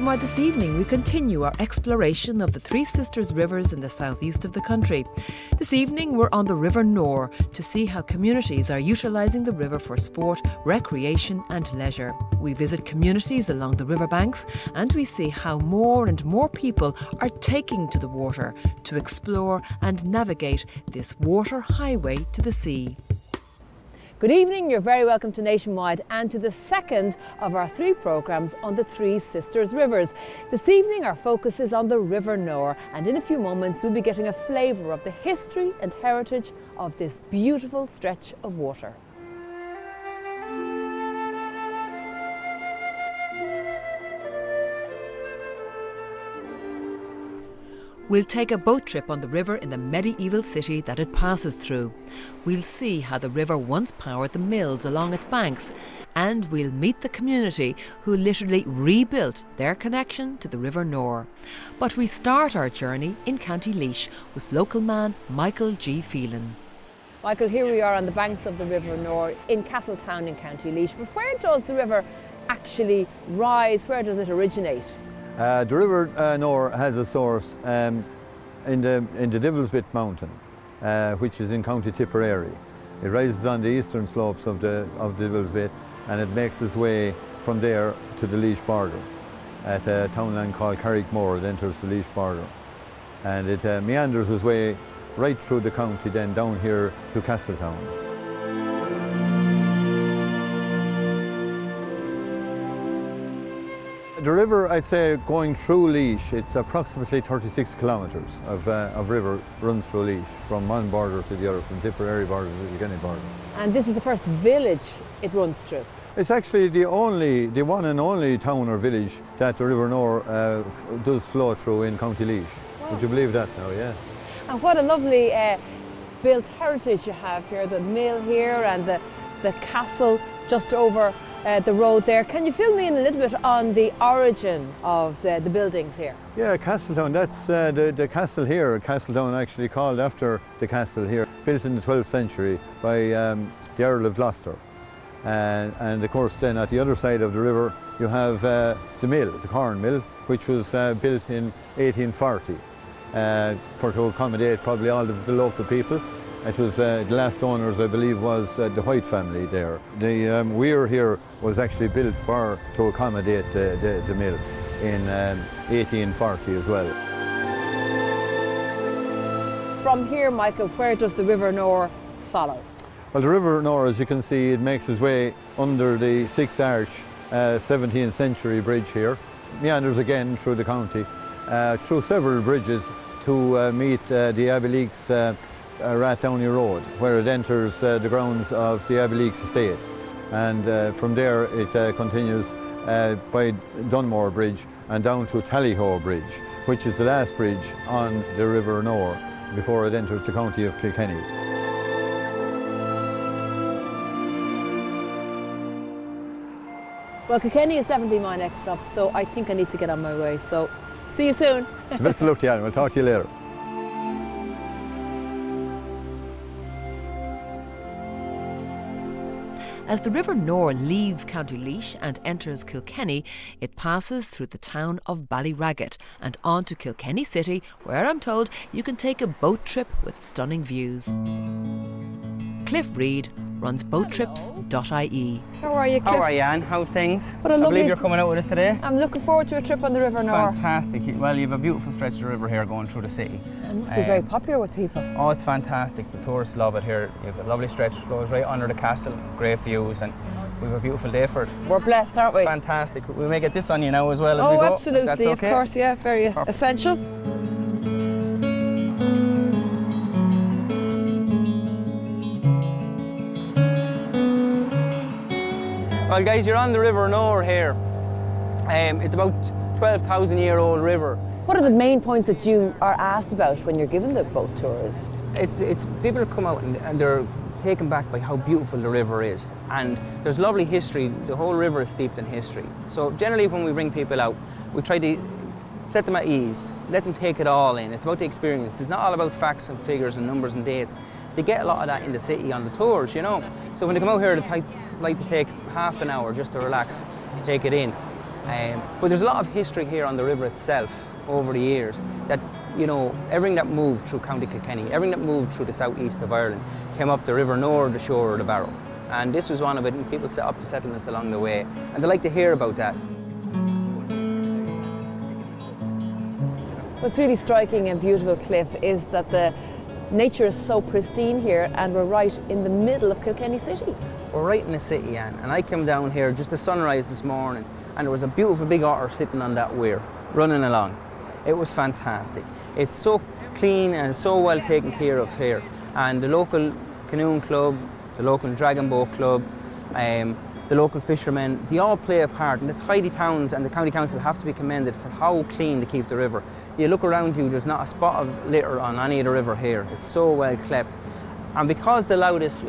Nationwide this evening, we continue our exploration of the Three Sisters rivers in the southeast of the country. This evening, we're on the River Nore to see how communities are utilising the river for sport, recreation and leisure. We visit communities along the riverbanks and we see how more and more people are taking to the water to explore and navigate this water highway to the sea. Good evening, you're very welcome to Nationwide and to the second of our three programmes on the Three Sisters rivers. This evening our focus is on the River Nore, and in a few moments we'll be getting a flavour of the history and heritage of this beautiful stretch of water. We'll take a boat trip on the river in the medieval city that it passes through. We'll see how the river once powered the mills along its banks, and we'll meet the community who literally rebuilt their connection to the River Nore. But we start our journey in County Laois with local man Michael G. Phelan. Michael, here we are on the banks of the River Nore in Thomastown in County Laois. But where does the river actually rise? Where does it originate? The River Nore has a source in the Devil's Bit Mountain, which is in County Tipperary. It rises on the eastern slopes of the Devil's Bit, and it makes its way from there to the Laois border at a townland called Carrickmore. It enters the Laois border, and it meanders its way right through the county, then down here to Castletown. The river, I'd say, going through Laois, it's approximately 36 kilometres of river runs through Laois, from one border to the other, from Tipperary border to the Kilkenny border. And this is the first village it runs through? It's actually the one and only town or village that the River Nore does flow through in County Laois. Wow. Would you believe that now, yeah? And what a lovely built heritage you have here, the mill here and the castle just over the road there. Can you fill me in a little bit on the origin of the buildings here? Yeah, Castletown, that's the castle here. Castletown actually called after the castle here, built in the 12th century by the Earl of Gloucester. And of course then at the other side of the river you have the mill, the corn mill, which was built in 1840 to accommodate probably all of the local people. It was the last owners, I believe, was the White family there. The weir here was actually built to accommodate the mill in 1840 as well. From here, Michael, where does the River Nore follow? Well, the River Nore, as you can see, it makes its way under the Six Arch 17th century bridge here, meanders again through the county, through several bridges to meet the Abbeyleix Rathdowney Road, where it enters the grounds of the Abbeyleix estate, and from there it continues by Dunmore Bridge and down to Tallyho Bridge, which is the last bridge on the River Nore before it enters the county of Kilkenny. Well, Kilkenny is definitely my next stop, so I think I need to get on my way, so see you soon. Best of luck to you, Alan. We'll talk to you later. As the River Nore leaves County Laois and enters Kilkenny, it passes through the town of Ballyragget and on to Kilkenny City, where I'm told you can take a boat trip with stunning views. Cliff Reid runs boattrips.ie. How are you, Cliff? How are you, Anne? How's things? What a I lovely... believe you're coming out with us today. I'm looking forward to a trip on the River Nore. Fantastic. Well, you have a beautiful stretch of the river here going through the city. It must be very popular with people. Oh, it's fantastic. The tourists love it here. You have a lovely stretch, flows right under the castle, great views, and we have a beautiful day for it. We're blessed, aren't we? Fantastic. We may get this on you now as well as we go. Oh, absolutely. That's okay. Of course, yeah. Very essential. Well, guys, you're on the River Nore here. It's about 12,000-year-old river. What are the main points that you are asked about when you're given the boat tours? It's people come out and they're taken back by how beautiful the river is, and there's lovely history. The whole river is steeped in history. So generally when we bring people out, we try to set them at ease, let them take it all in. It's about the experience. It's not all about facts and figures and numbers and dates. They get a lot of that in the city on the tours, you know. So when they come out here, they like to take half an hour just to relax, take it in. But there's a lot of history here on the river itself over the years that, you know, everything that moved through County Kilkenny, everything that moved through the southeast of Ireland came up the river Nore, the Suir or the Barrow. And this was one of it, and people set up the settlements along the way, and they like to hear about that. What's really striking and beautiful, Cliff, is that the nature is so pristine here, and we're right in the middle of Kilkenny City. We're right in the city, Anne, and I came down here just at sunrise this morning, and there was a beautiful big otter sitting on that weir, running along. It was fantastic. It's so clean and so well taken care of here, and the local canoeing club, the local dragon boat club, the local fishermen, they all play a part, and the tidy towns and the county council have to be commended for how clean they keep the river. You look around you, there's not a spot of litter on any of the river here. It's so well kept. And because they allow this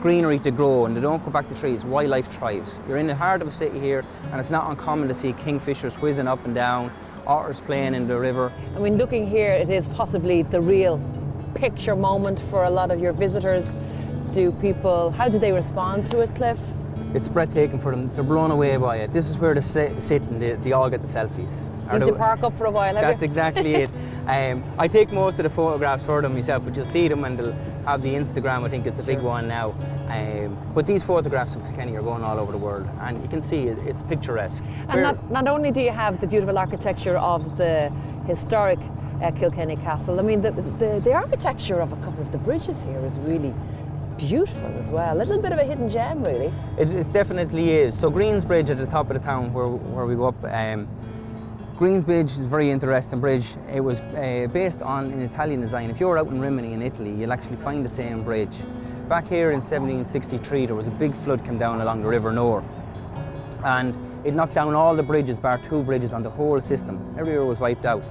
greenery to grow and they don't cut back the trees, wildlife thrives. You're in the heart of a city here, and it's not uncommon to see kingfishers whizzing up and down, otters playing in the river. I mean, looking here, it is possibly the real picture moment for a lot of your visitors. How do they respond to it, Cliff? It's breathtaking for them. They're blown away by it. This is where they sit and they all get the selfies. Seem to park up for a while, have That's you? exactly it. I take most of the photographs for them myself, but you'll see them and they'll have the Instagram, I think, is the big one now. But these photographs of Kilkenny are going all over the world, and you can see it's picturesque. And not only do you have the beautiful architecture of the historic Kilkenny Castle, I mean, the architecture of a couple of the bridges here is really beautiful as well. A little bit of a hidden gem, really. It definitely is. So Green's Bridge at the top of the town where we go up, Green's Bridge is a very interesting bridge. It was based on an Italian design. If you're out in Rimini in Italy, you'll actually find the same bridge. Back here in 1763, there was a big flood came down along the River Nore, and it knocked down all the bridges, bar 2 bridges on the whole system. Everywhere was wiped out.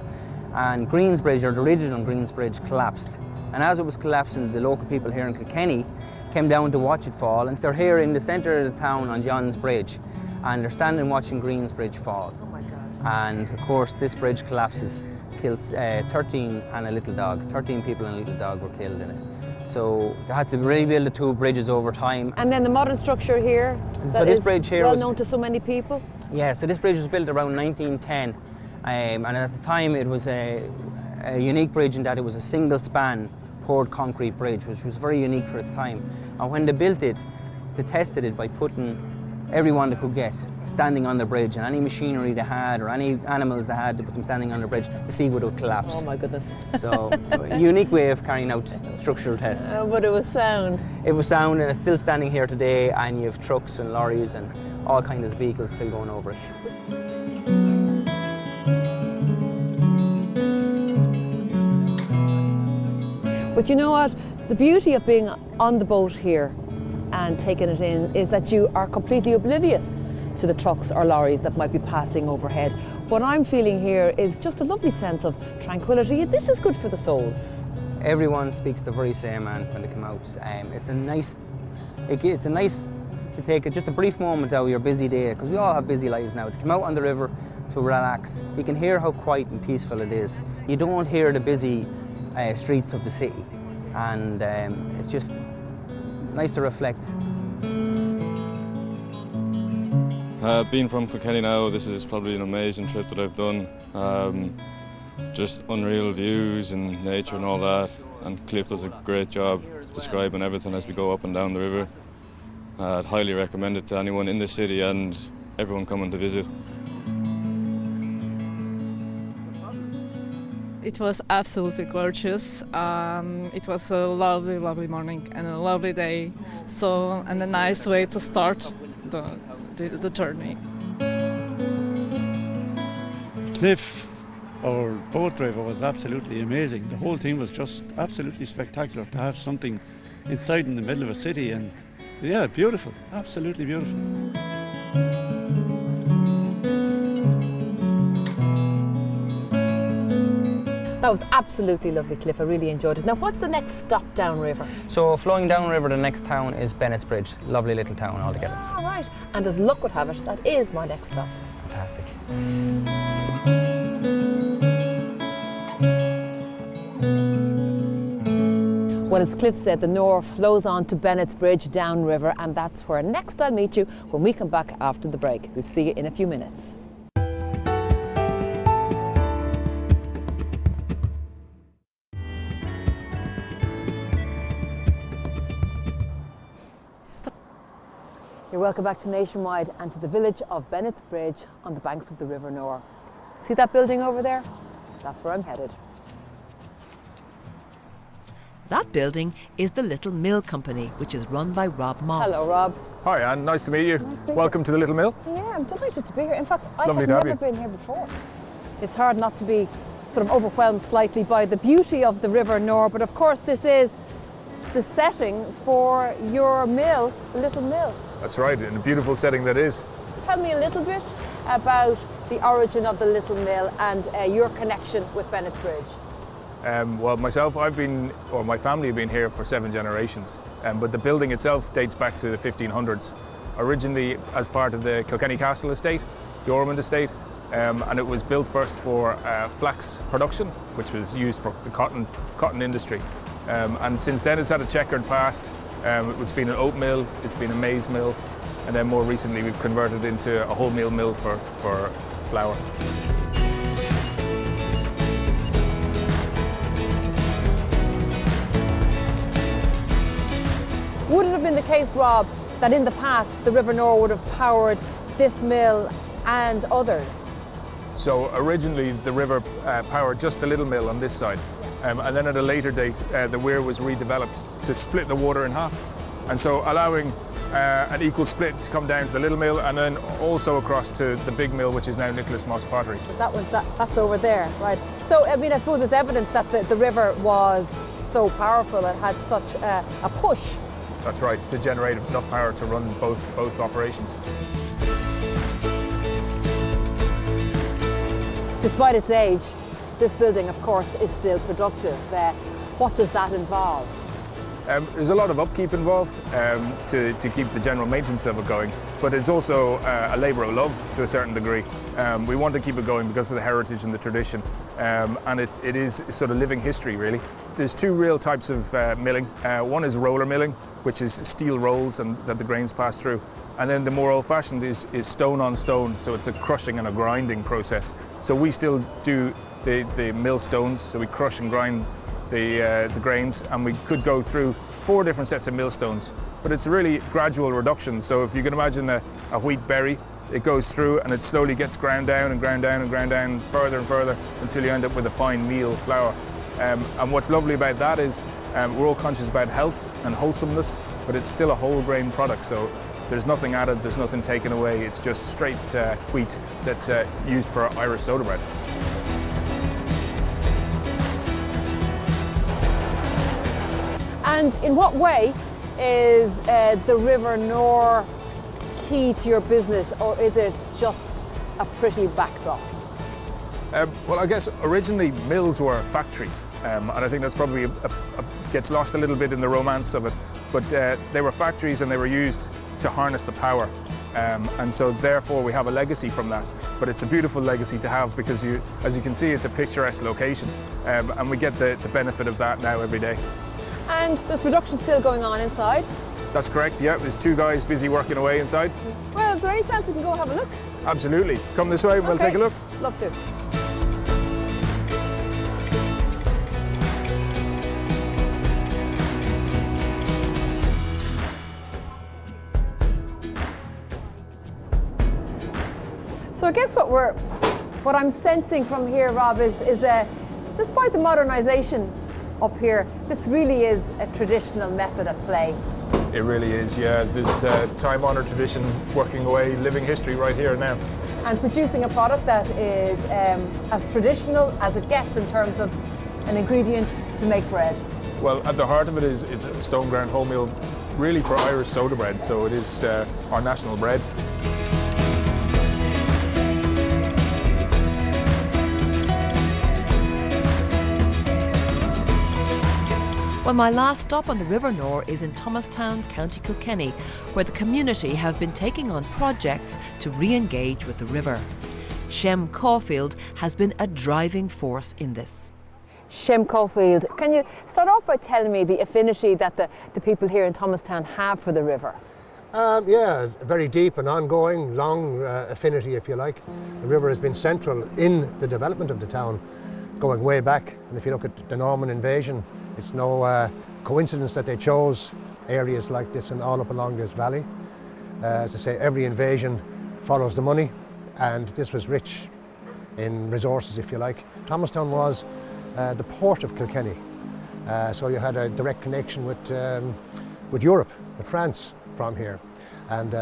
And Green's Bridge, or the original Green's Bridge, collapsed. And as it was collapsing, the local people here in Kilkenny came down to watch it fall, and they're here in the centre of the town on John's Bridge, and they're standing watching Green's Bridge fall. Oh my God. And of course this bridge collapses, kills 13 and a little dog. 13 people and a little dog were killed in it. So they had to rebuild the 2 bridges over time. And then the modern structure here, so this bridge here well known to so many people? Yeah, so this bridge was built around 1910, and at the time it was a unique bridge in that it was a single span poured concrete bridge, which was very unique for its time. And when they built it, they tested it by putting everyone they could get standing on the bridge, and any machinery they had or any animals they had, to put them standing on the bridge to see would it collapse. Oh my goodness. So a unique way of carrying out structural tests. But it was sound. It was sound, and it's still standing here today, and you have trucks and lorries and all kinds of vehicles still going over it. But you know what? The beauty of being on the boat here and taking it in is that you are completely oblivious to the trucks or lorries that might be passing overhead. What I'm feeling here is just a lovely sense of tranquility. This is good for the soul. Everyone speaks the very same, man, when they come out. It's nice to take just a brief moment out of your busy day, because we all have busy lives now, to come out on the river to relax. You can hear how quiet and peaceful it is. You don't hear the busy streets of the city, and it's just nice to reflect. Being from Kilkenny now, this is probably an amazing trip that I've done. Just unreal views and nature and all that, and Cliff does a great job describing everything as we go up and down the river. I'd highly recommend it to anyone in the city and everyone coming to visit. It was absolutely gorgeous. It was a lovely, lovely morning and a lovely day. And a nice way to start the journey. Cliff, our boat driver, was absolutely amazing. The whole thing was just absolutely spectacular to have something inside in the middle of a city, and yeah, beautiful, absolutely beautiful. That was absolutely lovely, Cliff. I really enjoyed it. Now, what's the next stop downriver? So flowing downriver, the next town is Bennett's Bridge. Lovely little town altogether. All right. And as luck would have it, that is my next stop. Fantastic. Well, as Cliff said, the Nore flows on to Bennett's Bridge downriver, and that's where next I'll meet you when we come back after the break. We'll see you in a few minutes. You're welcome back to Nationwide and to the village of Bennett's Bridge on the banks of the River Nore. See that building over there? That's where I'm headed. That building is the Little Mill Company, which is run by Rob Moss. Hello, Rob. Hi, Anne. Nice to meet you. Nice to meet Welcome you. to the Little Mill. Yeah, I'm delighted to be here. In fact, I Lovely have to have never you. been here before. It's hard not to be sort of overwhelmed slightly by the beauty of the River Nore, but of course this is the setting for your mill, the Little Mill. That's right, in a beautiful setting that is. Tell me a little bit about the origin of the Little Mill and your connection with Bennett's Bridge. Well, myself, my family have been here for 7 generations, but the building itself dates back to the 1500s. Originally as part of the Kilkenny Castle estate, the Ormond estate, and it was built first for flax production, which was used for the cotton industry. And since then it's had a checkered past. It's been an oat mill, it's been a maize mill, and then more recently we've converted into a wholemeal mill for flour. Would it have been the case, Rob, that in the past the River Nore would have powered this mill and others? So originally the river powered just the Little Mill on this side, and then at a later date the weir was redeveloped to split the water in half, and so allowing an equal split to come down to the Little Mill and then also across to the big mill, which is now Nicholas Moss Pottery. But that's over there, right? So I mean, I suppose it's evidence that the river was so powerful and had such a push. That's right, to generate enough power to run both operations. Despite its age, this building, of course, is still productive. What does that involve? There's a lot of upkeep involved to keep the general maintenance of it going, but it's also a labour of love to a certain degree. We want to keep it going because of the heritage and the tradition, and it is sort of living history, really. There's 2 real types of milling. One is roller milling, which is steel rolls and that the grains pass through. And then the more old-fashioned is stone on stone, so it's a crushing and a grinding process. So we still do the mill stones, so we crush and grind the grains, and we could go through 4 different sets of millstones. But it's a really gradual reduction, so if you can imagine a wheat berry, it goes through and it slowly gets ground down and ground down and ground down further and further until you end up with a fine meal flour. And what's lovely about that is we're all conscious about health and wholesomeness, but it's still a whole grain product, so there's nothing added, there's nothing taken away, it's just straight wheat that's used for Irish soda bread. And in what way is the River Nore key to your business, or is it just a pretty backdrop? Well, I guess originally mills were factories, and I think that's probably gets lost a little bit in the romance of it. But they were factories and they were used to harness the power, and so therefore we have a legacy from that. But it's a beautiful legacy to have because, as you can see, it's a picturesque location, and we get the benefit of that now every day. And there's production still going on inside? That's correct, yeah. There's 2 guys busy working away inside. Well, is there any chance we can go have a look? Absolutely. Come this way and we'll take a look. Love to. So I guess what I'm sensing from here, Rob, is despite the modernisation up here, this really is a traditional method at play. It really is, yeah. There's time-honoured tradition working away, living history right here now. And producing a product that is as traditional as it gets in terms of an ingredient to make bread. Well, at the heart of it is it's a stone ground wholemeal, really for Irish soda bread, so it is our national bread. Well, my last stop on the River Nore is in Thomastown, County Kilkenny, where the community have been taking on projects to re-engage with the river. Shem Caulfield has been a driving force in this. Shem Caulfield, can you start off by telling me the affinity that the people here in Thomastown have for the river? Yeah, it's a very deep and ongoing, long affinity, if you like. The river has been central in the development of the town, going way back. And if you look at the Norman invasion, it's no coincidence that they chose areas like this and all up along this valley. As I say, every invasion follows the money, and this was rich in resources, if you like. Thomastown was the port of Kilkenny, so you had a direct connection with Europe, with France from here, and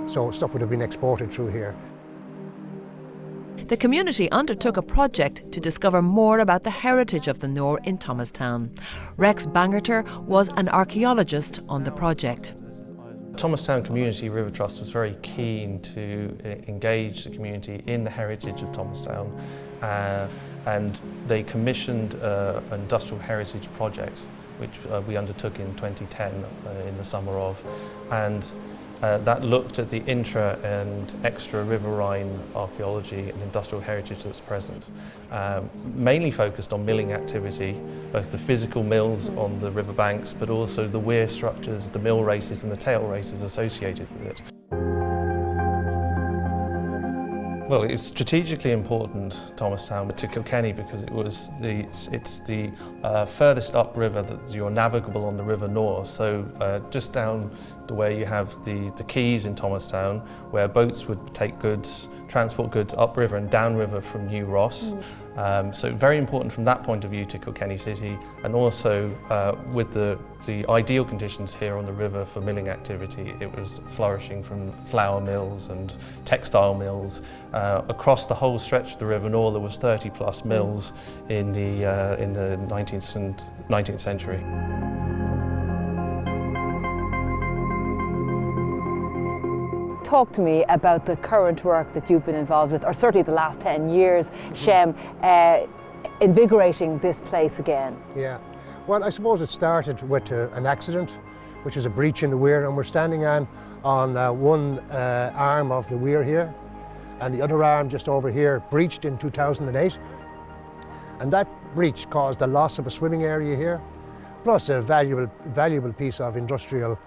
so stuff would have been exported through here. The community undertook a project to discover more about the heritage of the Nore in Thomastown. Rex Bangerter was an archaeologist on the project. Thomastown Community River Trust was very keen to engage the community in the heritage of Thomastown, and they commissioned an industrial heritage project which we undertook in 2010 in the summer of, and that looked at the intra and extra riverine archaeology and industrial heritage that's present. Mainly focused on milling activity, both the physical mills on the riverbanks, but also the weir structures, the mill races and the tail races associated with it. Well, it's strategically important, Thomastown, to Kilkenny, because it's the furthest upriver that you're navigable on the River Nore. So just down the way you have the quays in Thomastown, where boats would take goods, transport goods upriver and downriver from New Ross. So very important from that point of view to Kilkenny City, and also with the ideal conditions here on the river for milling activity. It was flourishing from flour mills and textile mills. Across the whole stretch of the River Nore there was 30 plus mills in the 19th century. Talk to me about the current work that you've been involved with, or certainly the last 10 years, Shem, invigorating this place again. Yeah, well, I suppose it started with an accident, which is a breach in the weir, and we're standing on one arm of the weir here, and the other arm just over here breached in 2008. And that breach caused the loss of a swimming area here, plus a valuable piece of industrial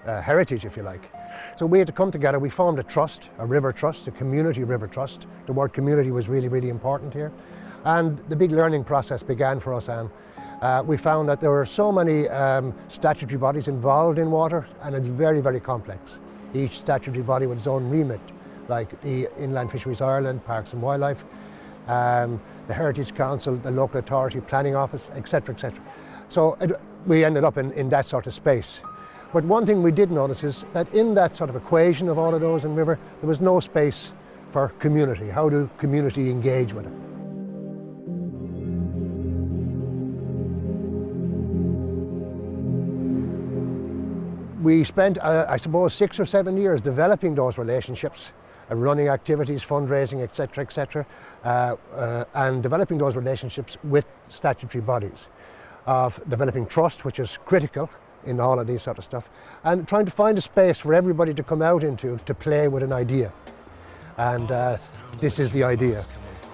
heritage, if you like. So we had to come together. We formed a trust, a river trust, a community river trust. The word community was really, really important here. And the big learning process began for us, Anne. We found that there were so many statutory bodies involved in water, and it's very, very complex. Each statutory body with its own remit, like the Inland Fisheries Ireland, Parks and Wildlife, the Heritage Council, the local authority, planning office, etc., etc. So we ended up in that sort of space. But one thing we did notice is that in that sort of equation of all of those in river, there was no space for community. How do community engage with it? We spent, I suppose, 6 or 7 years developing those relationships, running activities, fundraising, etc., and developing those relationships with statutory bodies, of developing trust, which is critical in all of these sort of stuff, and trying to find a space for everybody to come out into to play with an idea. And this is the idea.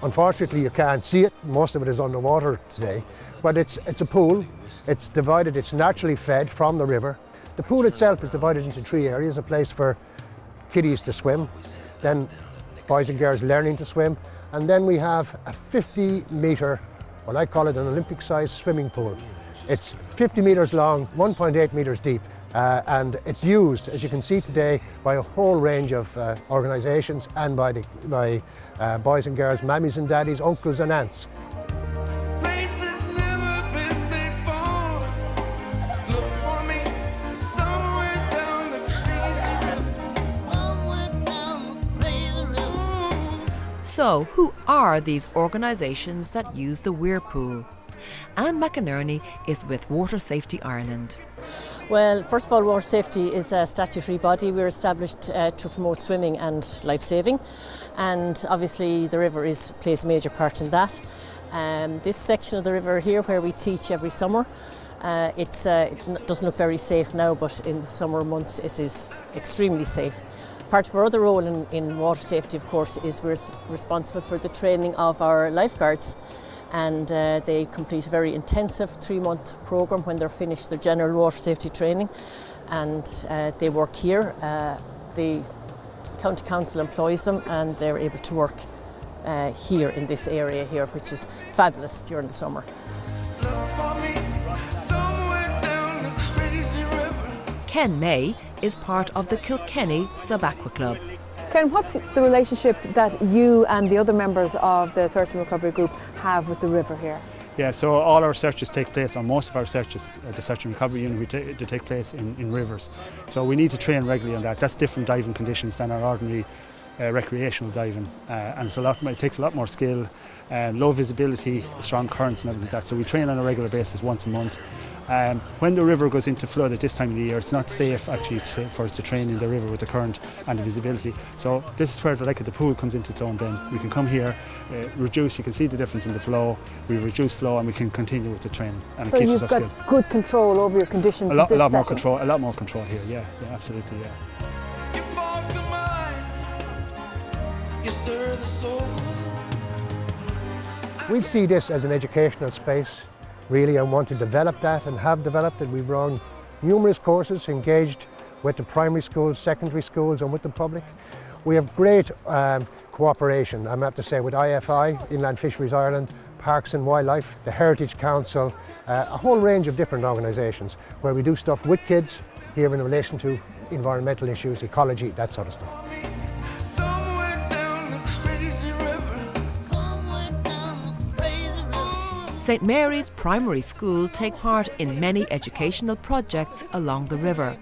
Unfortunately, you can't see it. Most of it is underwater today, but it's a pool. It's divided, it's naturally fed from the river. The pool itself is divided into 3 areas: a place for kiddies to swim, then boys and girls learning to swim, and then we have a 50-metre, well, I call it an Olympic-sized swimming pool. It's 50 metres long, 1.8 metres deep, and it's used, as you can see today, by a whole range of organisations and by boys and girls, mammies and daddies, uncles and aunts. So, who are these organisations that use the weir pool? Anne McInerney is with Water Safety Ireland. Well, first of all, Water Safety is a statutory body. We're established to promote swimming and life-saving, and obviously the river plays a major part in that. This section of the river here, where we teach every summer, it doesn't look very safe now, but in the summer months it is extremely safe. Part of our other role in water safety, of course, is we're responsible for the training of our lifeguards, and they complete a very intensive 3-month programme when they're finished their general water safety training, and they work here. The County Council employs them, and they're able to work here in this area here, which is fabulous during the summer. Ken May is part of the Kilkenny Sub-Aqua Club. Ken, what's the relationship that you and the other members of the Search and Recovery Group have with the river here? Yeah, so all our searches take place, or most of our searches at the Search and Recovery Unit, they take place in rivers. So we need to train regularly on that. That's different diving conditions than our ordinary recreational diving, and it takes a lot more skill, low visibility, strong currents and everything like that. So we train on a regular basis once a month. When the river goes into flood at this time of the year, it's not safe actually for us to train in the river with the current and the visibility. So this is where the lake of the pool comes into its own then. We can come here, reduce, you can see the difference in the flow, we reduce flow and we can continue with the training. And so it keeps you've us got upskilled. good control over your conditions. A lot more control here, yeah, absolutely, yeah. We see this as an educational space, really, and want to develop that and have developed it. We've run numerous courses, engaged with the primary schools, secondary schools and with the public. We have great cooperation, I have to say, with IFI, Inland Fisheries Ireland, Parks and Wildlife, the Heritage Council, a whole range of different organisations where we do stuff with kids here in relation to environmental issues, ecology, that sort of stuff. St Mary's Primary School take part in many educational projects along the river.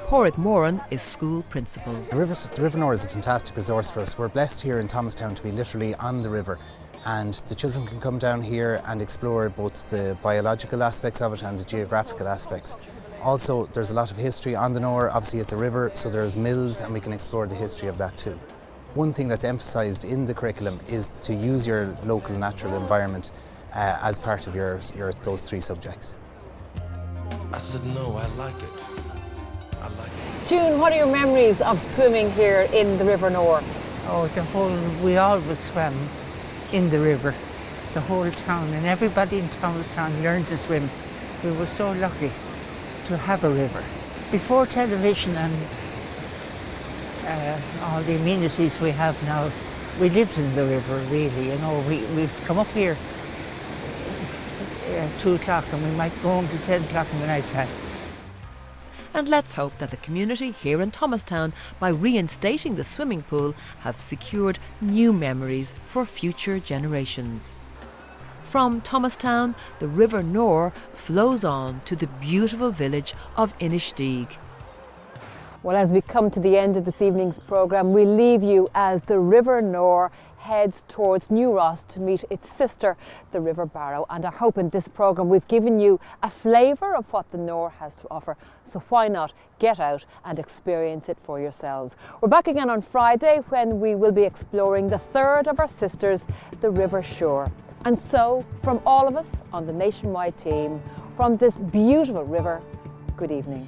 Porrick Moran is school principal. The River Nore is a fantastic resource for us. We're blessed here in Thomastown to be literally on the river, and the children can come down here and explore both the biological aspects of it and the geographical aspects. Also, there's a lot of history on the Nore. Obviously it's a river, so there's mills and we can explore the history of that too. One thing that's emphasised in the curriculum is to use your local natural environment as part of those three subjects. I said no, I like it. I like it. June, what are your memories of swimming here in the River Nore? Oh, we always swam in the river, the whole town, and everybody in Thomastown learned to swim. We were so lucky to have a river. Before television and all the amenities we have now, we lived in the river really, you know. We'd come up here 2 o'clock and we might go home till 10 o'clock in the night time. And let's hope that the community here in Thomastown, by reinstating the swimming pool, have secured new memories for future generations. From Thomastown, the River Nore flows on to the beautiful village of Inishdeeg. Well, as we come to the end of this evening's programme, we leave you as the River Nore heads towards New Ross to meet its sister, the River Barrow. And I hope in this programme we've given you a flavour of what the Nore has to offer. So why not get out and experience it for yourselves. We're back again on Friday when we will be exploring the third of our sisters, the River Suir. And so, from all of us on the nationwide team, from this beautiful river, good evening.